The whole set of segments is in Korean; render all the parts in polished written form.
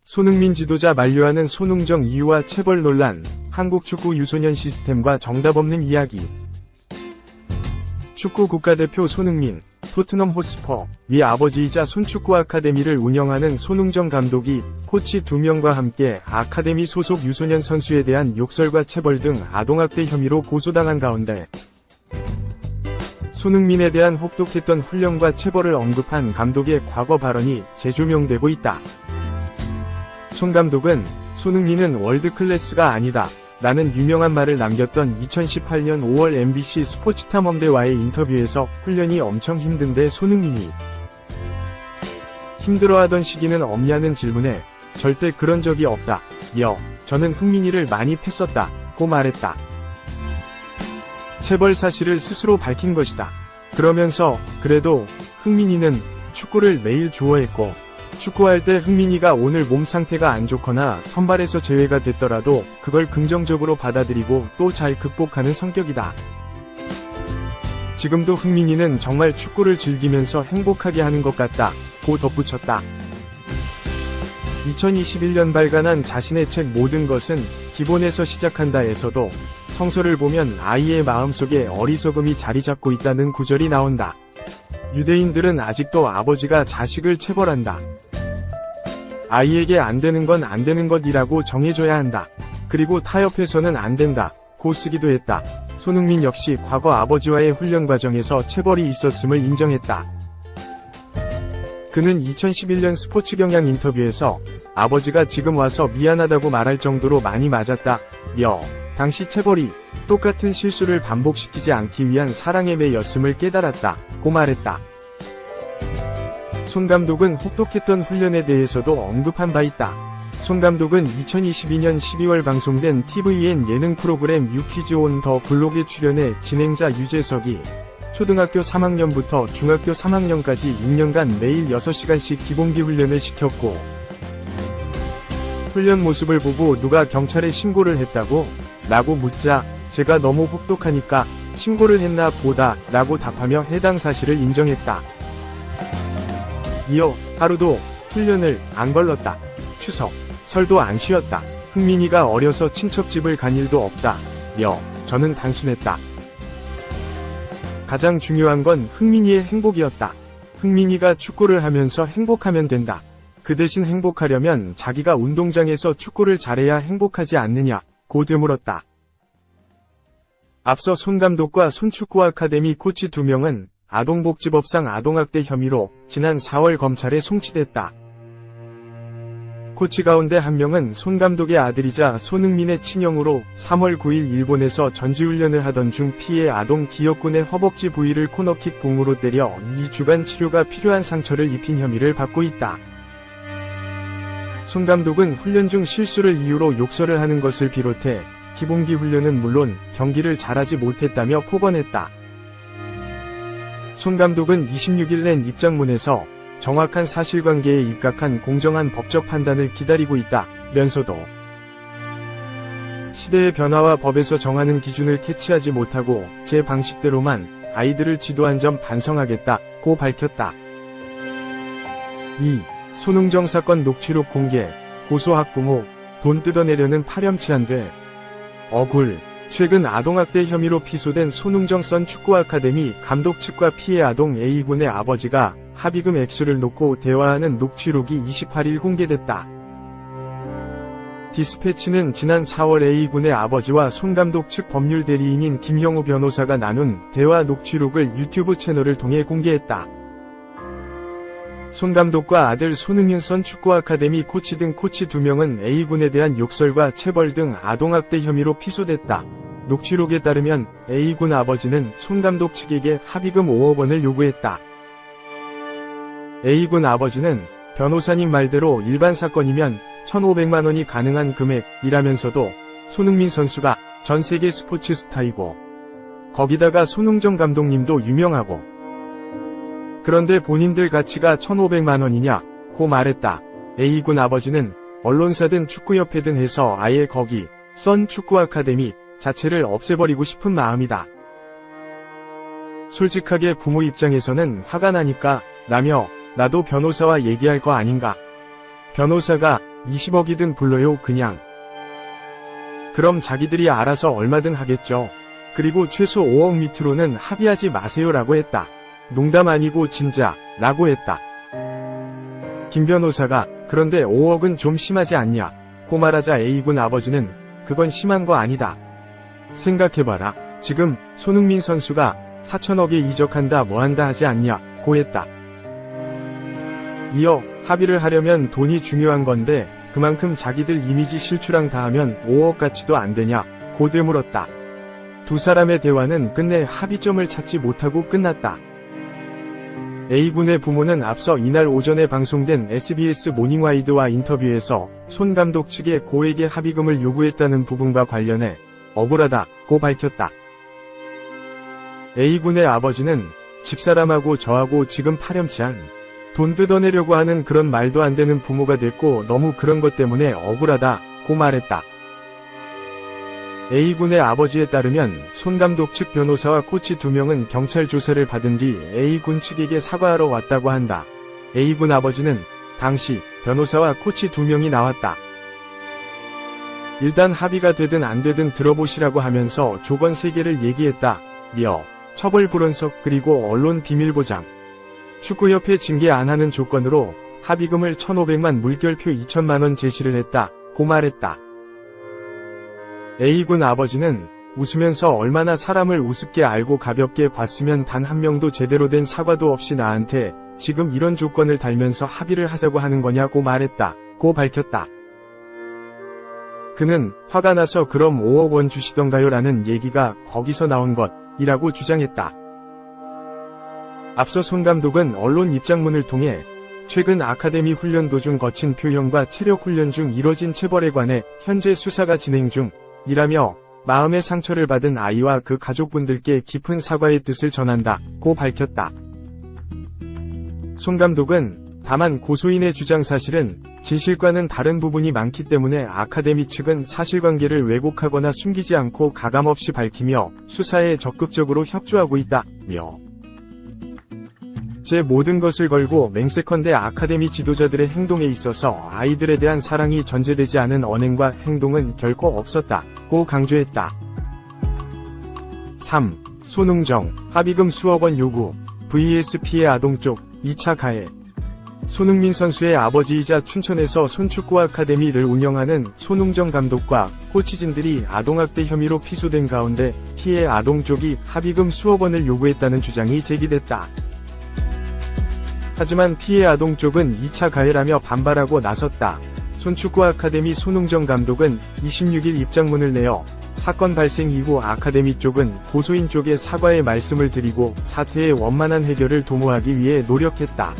손흥민 지도자 만류하는 손흥정 이유와 체벌 논란, 한국 축구 유소년 시스템과 정답 없는 이야기. 축구 국가대표 손흥민, 토트넘 호스퍼, 위 아버지이자 손축구 아카데미를 운영하는 손흥정 감독이 코치 2명과 함께 아카데미 소속 유소년 선수에 대한 욕설과 체벌 등 아동학대 혐의로 고소당한 가운데 손흥민에 대한 혹독했던 훈련과 체벌을 언급한 감독의 과거 발언이 재조명되고 있다. 손 감독은 손흥민은 월드클래스가 아니다 라는 유명한 말을 남겼던 2018년 5월 MBC 스포츠탐험대와의 인터뷰에서 훈련이 엄청 힘든데 손흥민이 힘들어하던 시기는 없냐는 질문에 절대 그런 적이 없다. 저는 흥민이를 많이 팼었다 고 말했다. 체벌 사실을 스스로 밝힌 것이다. 그러면서 그래도 흥민이는 축구를 매일 좋아했고 축구할 때 흥민이가 오늘 몸 상태가 안 좋거나 선발에서 제외가 됐더라도 그걸 긍정적으로 받아들이고 또 잘 극복하는 성격이다. 지금도 흥민이는 정말 축구를 즐기면서 행복하게 하는 것 같다 고 덧붙였다. 2021년 발간한 자신의 책 모든 것은 기본에서 시작한다에서도 성서를 보면 아이의 마음속에 어리석음이 자리 잡고 있다는 구절이 나온다. 유대인들은 아직도 아버지가 자식을 체벌한다. 아이에게 안 되는 건 안 되는 것이라고 정해줘야 한다. 그리고 타협해서는 안 된다 고 쓰기도 했다. 손흥민 역시 과거 아버지와의 훈련 과정에서 체벌이 있었음을 인정했다. 그는 2011년 스포츠경향 인터뷰에서 아버지가 지금 와서 미안하다고 말할 정도로 많이 맞았다. 당시 체벌이 똑같은 실수를 반복시키지 않기 위한 사랑의 매였음을 깨달았다 고 말했다. 손 감독은 혹독했던 훈련에 대해서도 언급한 바 있다. 손 감독은 2022년 12월 방송된 tvN 예능 프로그램 유키즈 온 더 블록에 출연해 진행자 유재석이 초등학교 3학년부터 중학교 3학년까지 6년간 매일 6시간씩 기본기 훈련을 시켰고 훈련 모습을 보고 누가 경찰에 신고를 했다고? 라고 묻자 제가 너무 혹독하니까 신고를 했나 보다 라고 답하며 해당 사실을 인정했다. 이어 하루도 훈련을 안 걸렀다. 추석, 설도 안 쉬었다. 흥민이가 어려서 친척집을 간 일도 없다. 저는 단순했다. 가장 중요한 건 흥민이의 행복이었다. 흥민이가 축구를 하면서 행복하면 된다. 그 대신 행복하려면 자기가 운동장에서 축구를 잘해야 행복하지 않느냐 고 되물었다. 앞서 손 감독과 손축구 아카데미 코치 2명은 아동복지법상 아동학대 혐의로 지난 4월 검찰에 송치됐다. 코치 가운데 1명은 손 감독의 아들이자 손흥민의 친형으로 3월 9일 일본에서 전지훈련을 하던 중 피해 아동 기억군의 허벅지 부위를 코너킥 공으로 때려 2주간 치료가 필요한 상처를 입힌 혐의를 받고 있다. 손 감독은 훈련 중 실수를 이유로 욕설을 하는 것을 비롯해 기본기 훈련은 물론 경기를 잘하지 못했다며 폭언했다. 손 감독은 26일 낸 입장문에서 정확한 사실관계에 입각한 공정한 법적 판단을 기다리고 있다면서도 시대의 변화와 법에서 정하는 기준을 캐치하지 못하고 제 방식대로만 아이들을 지도한 점 반성하겠다고 밝혔다. 2. 손흥정 사건 녹취록 공개, 고소 학부모, 돈 뜯어내려는 파렴치한데 억울. 최근 아동학대 혐의로 피소된 손흥정 선 축구 아카데미 감독 측과 피해 아동 A군의 아버지가 합의금 액수를 놓고 대화하는 녹취록이 28일 공개됐다. 디스패치는 지난 4월 A군의 아버지와 손 감독 측 법률 대리인인 김형우 변호사가 나눈 대화 녹취록을 유튜브 채널을 통해 공개했다. 손 감독과 아들 손흥윤 선 축구 아카데미 코치 등 코치 2명은 A군에 대한 욕설과 체벌 등 아동학대 혐의로 피소됐다. 녹취록에 따르면 A군 아버지는 손 감독 측에게 합의금 5억 원을 요구했다. A군 아버지는 변호사님 말대로 일반 사건이면 1,500만 원이 가능한 금액이라면서도 손흥민 선수가 전 세계 스포츠 스타이고 거기다가 손흥정 감독님도 유명하고 그런데 본인들 가치가 1,500만 원이냐 고 말했다. A군 아버지는 언론사든 축구협회든 해서 아예 거기 선 축구 아카데미 자체를 없애버리고 싶은 마음이다. 솔직하게 부모 입장에서는 화가 나니까 라며 나도 변호사와 얘기할 거 아닌가. 변호사가 20억이든 불러요 그냥. 그럼 자기들이 알아서 얼마든 하겠죠. 그리고 최소 5억 밑으로는 합의하지 마세요라고 했다. 농담 아니고 진짜 라고 했다. 김 변호사가 그런데 5억은 좀 심하지 않냐 고 말하자 A군 아버지는 그건 심한 거 아니다. 생각해봐라. 지금 손흥민 선수가 4천억에 이적한다 뭐한다 하지 않냐 고 했다. 이어 합의를 하려면 돈이 중요한 건데 그만큼 자기들 이미지 실추랑 다 하면 5억 가치도 안 되냐 고 되물었다. 두 사람의 대화는 끝내 합의점을 찾지 못하고 끝났다. A군의 부모는 앞서 이날 오전에 방송된 SBS 모닝와이드와 인터뷰에서 손 감독 측에 고액의 합의금을 요구했다는 부분과 관련해 억울하다고 밝혔다. A군의 아버지는 집사람하고 저하고 지금 파렴치한 돈 뜯어내려고 하는 그런 말도 안 되는 부모가 됐고 너무 그런 것 때문에 억울하다고 말했다. A군의 아버지에 따르면 손 감독 측 변호사와 코치 2명은 경찰 조사를 받은 뒤 A군 측에게 사과하러 왔다고 한다. A군 아버지는 당시 변호사와 코치 2명이 나왔다. 일단 합의가 되든 안 되든 들어보시라고 하면서 조건 3개를 얘기했다. 며 처벌 불원석 그리고 언론 비밀 보장. 축구협회 징계 안 하는 조건으로 합의금을 1,500만 물결표 2천만원 제시를 했다. 고 말했다. A군 아버지는 웃으면서 얼마나 사람을 우습게 알고 가볍게 봤으면 단 한 명도 제대로 된 사과도 없이 나한테 지금 이런 조건을 달면서 합의를 하자고 하는 거냐고 말했다. 고 밝혔다. 그는 화가 나서 그럼 5억 원 주시던가요? 라는 얘기가 거기서 나온 것이라고 주장했다. 앞서 손 감독은 언론 입장문을 통해 최근 아카데미 훈련 도중 거친 표현과 체력 훈련 중 이뤄진 체벌에 관해 현재 수사가 진행 중이라며 마음의 상처를 받은 아이와 그 가족분들께 깊은 사과의 뜻을 전한다고 밝혔다. 손 감독은 다만 고소인의 주장 사실은 진실과는 다른 부분이 많기 때문에 아카데미 측은 사실관계를 왜곡하거나 숨기지 않고 가감없이 밝히며 수사에 적극적으로 협조하고 있다며 제 모든 것을 걸고 맹세컨대 아카데미 지도자들의 행동에 있어서 아이들에 대한 사랑이 전제되지 않은 언행과 행동은 결코 없었다고 강조했다. 3. 손흥정, 합의금 수억 원 요구, vs 피해 아동 쪽, 2차 가해. 손흥민 선수의 아버지이자 춘천에서 손축구 아카데미를 운영하는 손흥정 감독과 코치진들이 아동학대 혐의로 피소된 가운데 피해 아동 쪽이 합의금 수억 원을 요구했다는 주장이 제기됐다. 하지만 피해 아동 쪽은 2차 가해라며 반발하고 나섰다. 손축구 아카데미 손흥정 감독은 26일 입장문을 내어 사건 발생 이후 아카데미 쪽은 고소인 쪽에 사과의 말씀을 드리고 사태의 원만한 해결을 도모하기 위해 노력했다.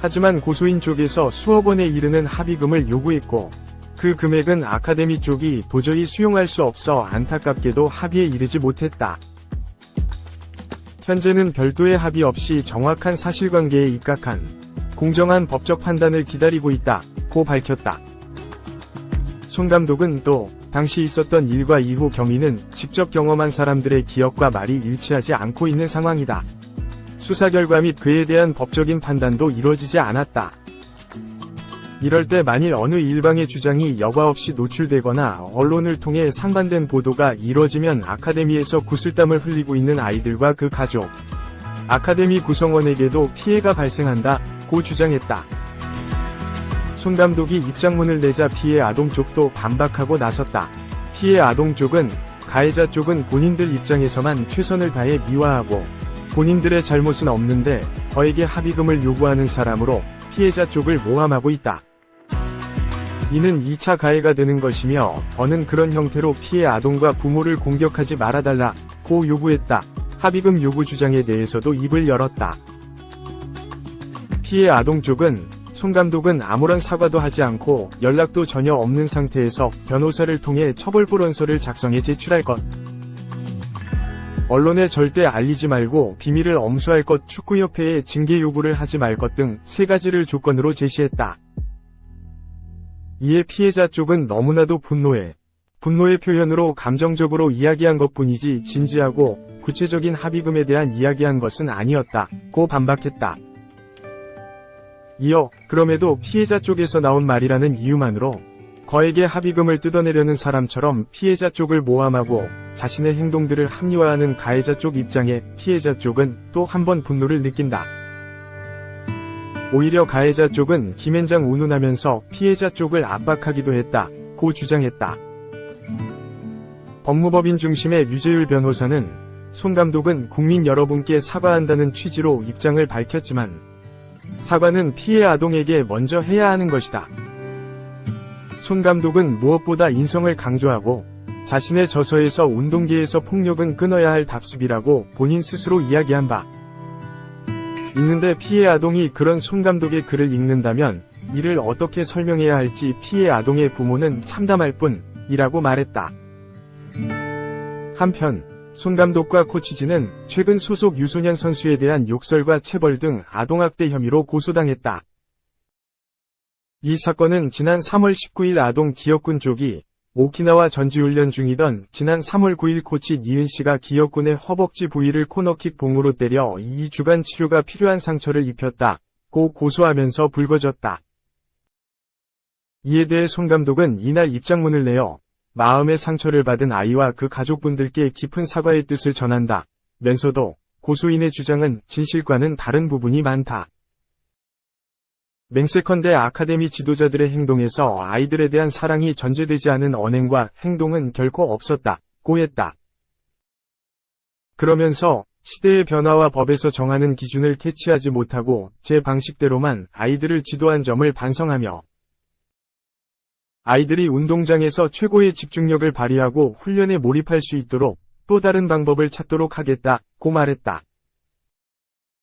하지만 고소인 쪽에서 수억 원에 이르는 합의금을 요구했고 그 금액은 아카데미 쪽이 도저히 수용할 수 없어 안타깝게도 합의에 이르지 못했다. 현재는 별도의 합의 없이 정확한 사실관계에 입각한 공정한 법적 판단을 기다리고 있다고 밝혔다. 손 감독은 또 당시 있었던 일과 이후 경위는 직접 경험한 사람들의 기억과 말이 일치하지 않고 있는 상황이다. 수사 결과 및 그에 대한 법적인 판단도 이루어지지 않았다. 이럴 때 만일 어느 일방의 주장이 여과 없이 노출되거나 언론을 통해 상반된 보도가 이뤄지면 아카데미에서 구슬땀을 흘리고 있는 아이들과 그 가족, 아카데미 구성원에게도 피해가 발생한다고 주장했다. 손 감독이 입장문을 내자 피해 아동 쪽도 반박하고 나섰다. 피해 아동 쪽은 가해자 쪽은 본인들 입장에서만 최선을 다해 미화하고 본인들의 잘못은 없는데 저에게 합의금을 요구하는 사람으로 피해자 쪽을 모함하고 있다. 이는 2차 가해가 되는 것이며 저는 그런 형태로 피해 아동과 부모를 공격하지 말아달라고 요구했다. 합의금 요구 주장에 대해서도 입을 열었다. 피해 아동 쪽은 손 감독은 아무런 사과도 하지 않고 연락도 전혀 없는 상태에서 변호사를 통해 처벌불원서를 작성해 제출할 것. 언론에 절대 알리지 말고 비밀을 엄수할 것, 축구협회에 징계 요구를 하지 말 것 등 3가지를 조건으로 제시했다. 이에 피해자 쪽은 너무나도 분노해 분노의 표현으로 감정적으로 이야기한 것뿐이지 진지하고 구체적인 합의금에 대한 이야기한 것은 아니었다고 반박했다. 이어 그럼에도 피해자 쪽에서 나온 말이라는 이유만으로 거액의 합의금을 뜯어내려는 사람처럼 피해자 쪽을 모함하고 자신의 행동들을 합리화하는 가해자 쪽 입장에 피해자 쪽은 또 한 번 분노를 느낀다. 오히려 가해자 쪽은 김앤장 운운하면서 피해자 쪽을 압박하기도 했다고 주장했다. 법무법인 중심의 류재율 변호사는 손 감독은 국민 여러분께 사과한다는 취지로 입장을 밝혔지만 사과는 피해 아동에게 먼저 해야 하는 것이다. 손 감독은 무엇보다 인성을 강조하고 자신의 저서에서 운동계에서 폭력은 끊어야 할 답습이라고 본인 스스로 이야기한 바 있는데 피해 아동이 그런 손 감독의 글을 읽는다면 이를 어떻게 설명해야 할지 피해 아동의 부모는 참담할 뿐이라고 말했다. 한편 손 감독과 코치진은 최근 소속 유소년 선수에 대한 욕설과 체벌 등 아동학대 혐의로 고소당했다. 이 사건은 지난 3월 19일 아동 기업군 쪽이 오키나와 전지훈련 중이던 지난 3월 9일 코치 니은씨가 기업군의 허벅지 부위를 코너킥 봉으로 때려 2주간 치료가 필요한 상처를 입혔다고 고소하면서 불거졌다. 이에 대해 손 감독은 이날 입장문을 내어 마음의 상처를 받은 아이와 그 가족분들께 깊은 사과의 뜻을 전한다 면서도 고소인의 주장은 진실과는 다른 부분이 많다. 맹세컨대 아카데미 지도자들의 행동에서 아이들에 대한 사랑이 전제되지 않은 언행과 행동은 결코 없었다고 했다. 그러면서 시대의 변화와 법에서 정하는 기준을 캐치하지 못하고 제 방식대로만 아이들을 지도한 점을 반성하며 아이들이 운동장에서 최고의 집중력을 발휘하고 훈련에 몰입할 수 있도록 또 다른 방법을 찾도록 하겠다고 말했다.